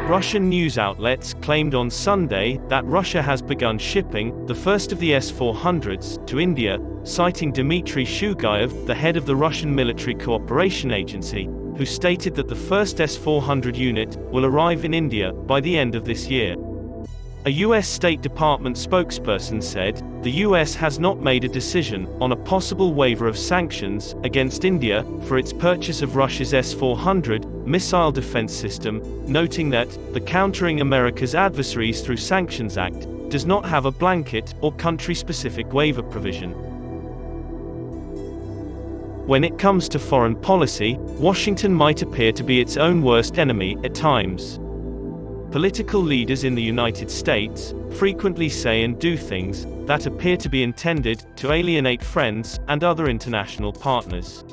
Russian news outlets claimed on Sunday that Russia has begun shipping the first of the S-400s to India, citing Dmitry Shugayev, the head of the Russian Military Cooperation Agency, who stated that the first S-400 unit will arrive in India by the end of this year. A U.S. State Department spokesperson said, the U.S. has not made a decision on a possible waiver of sanctions against India for its purchase of Russia's S-400 missile defense system, noting that the Countering America's Adversaries through Sanctions Act does not have a blanket or country-specific waiver provision. When it comes to foreign policy, Washington might appear to be its own worst enemy at times. Political leaders in the United States frequently say and do things that appear to be intended to alienate friends and other international partners.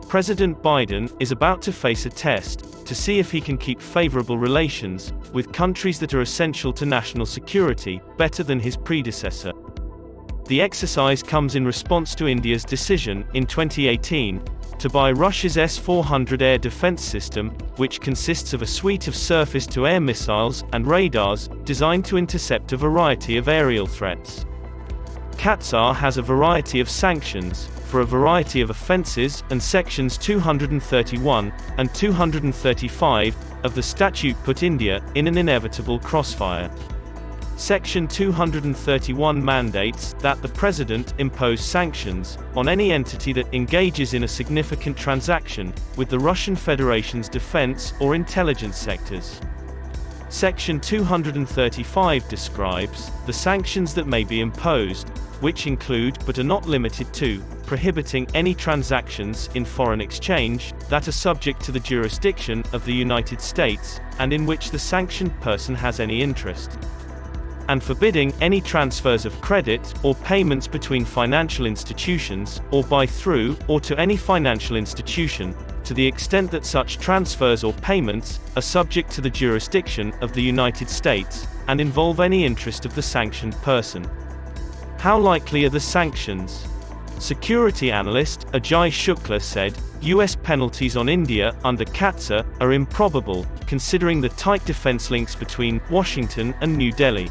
President Biden is about to face a test to see if he can keep favorable relations with countries that are essential to national security better than his predecessor. The exercise comes in response to India's decision in 2018 to buy Russia's S-400 air defense system, which consists of a suite of surface-to-air missiles and radars designed to intercept a variety of aerial threats. CAATSA has a variety of sanctions for a variety of offenses, and Sections 231 and 235 of the statute put India in an inevitable crossfire. Section 231 mandates that the President impose sanctions on any entity that engages in a significant transaction with the Russian Federation's defense or intelligence sectors. Section 235 describes the sanctions that may be imposed, which include but are not limited to prohibiting any transactions in foreign exchange that are subject to the jurisdiction of the United States and in which the sanctioned person has any interest, and forbidding any transfers of credit or payments between financial institutions, or by, through, or to any financial institution, to the extent that such transfers or payments are subject to the jurisdiction of the United States, and involve any interest of the sanctioned person. How likely are the sanctions? Security analyst Ajay Shukla said, U.S. penalties on India under CAATSA are improbable, considering the tight defense links between Washington and New Delhi.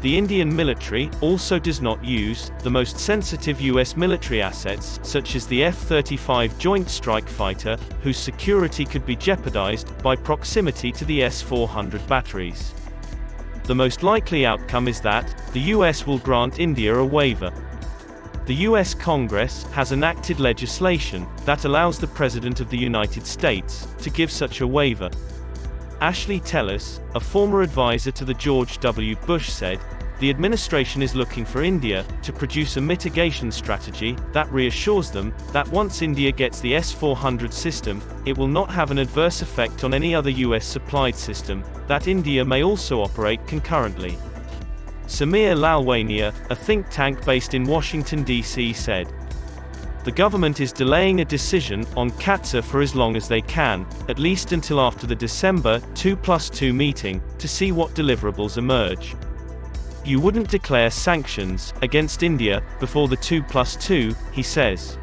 The Indian military also does not use the most sensitive U.S. military assets, such as the F-35 Joint Strike Fighter, whose security could be jeopardized by proximity to the S-400 batteries. The most likely outcome is that the U.S. will grant India a waiver. The U.S. Congress has enacted legislation that allows the President of the United States to give such a waiver. Ashley Tellis, a former advisor to the George W. Bush, said, the administration is looking for India to produce a mitigation strategy that reassures them that once India gets the S-400 system, it will not have an adverse effect on any other U.S.-supplied system, that India may also operate concurrently. Samir Lalwania, a think tank based in Washington, D.C., said, the government is delaying a decision on CAATSA for as long as they can, at least until after the December 2+2 meeting, to see what deliverables emerge. You wouldn't declare sanctions against India before the 2+2, he says.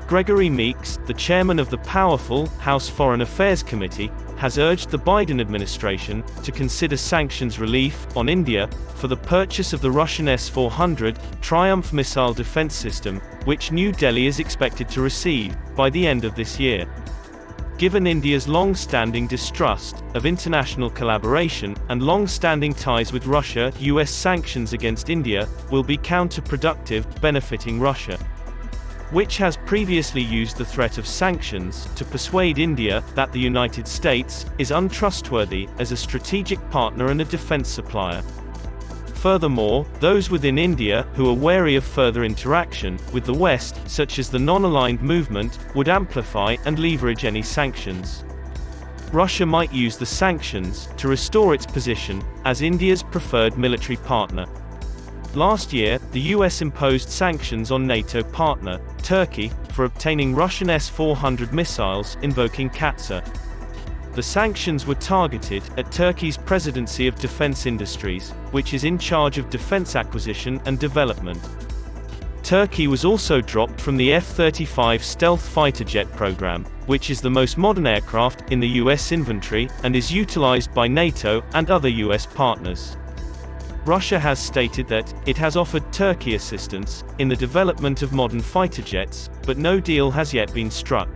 Gregory Meeks, the chairman of the powerful House Foreign Affairs Committee, has urged the Biden administration to consider sanctions relief on India for the purchase of the Russian S-400 Triumph missile defense system, which New Delhi is expected to receive by the end of this year. Given India's long-standing distrust of international collaboration and long-standing ties with Russia, U.S. sanctions against India will be counterproductive, benefiting Russia, which has previously used the threat of sanctions to persuade India that the United States is untrustworthy as a strategic partner and a defense supplier. Furthermore, those within India who are wary of further interaction with the West, such as the non-aligned movement, would amplify and leverage any sanctions. Russia might use the sanctions to restore its position as India's preferred military partner. Last year, the U.S. imposed sanctions on NATO partner, Turkey, for obtaining Russian S-400 missiles, invoking CAATSA. The sanctions were targeted at Turkey's Presidency of Defense Industries, which is in charge of defense acquisition and development. Turkey was also dropped from the F-35 stealth fighter jet program, which is the most modern aircraft in the U.S. inventory, and is utilized by NATO and other U.S. partners. Russia has stated that it has offered Turkey assistance in the development of modern fighter jets, but no deal has yet been struck.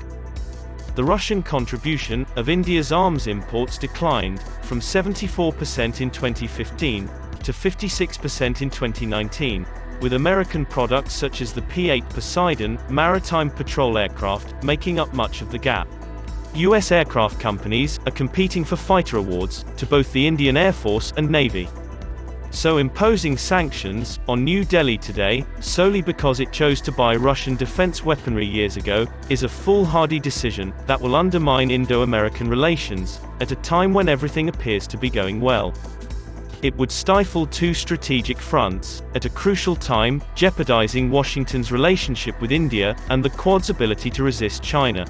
The Russian contribution of India's arms imports declined from 74% in 2015 to 56% in 2019, with American products such as the P-8 Poseidon maritime patrol aircraft making up much of the gap. U.S. aircraft companies are competing for fighter awards to both the Indian Air Force and Navy. So imposing sanctions on New Delhi today, solely because it chose to buy Russian defense weaponry years ago, is a foolhardy decision that will undermine Indo-American relations, at a time when everything appears to be going well. It would stifle two strategic fronts, at a crucial time, jeopardizing Washington's relationship with India, and the Quad's ability to resist China.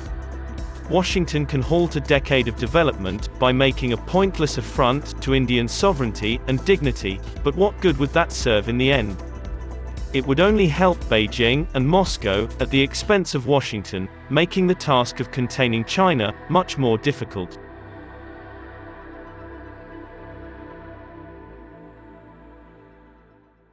Washington can halt a decade of development by making a pointless affront to Indian sovereignty and dignity, but what good would that serve in the end? It would only help Beijing and Moscow at the expense of Washington, making the task of containing China much more difficult.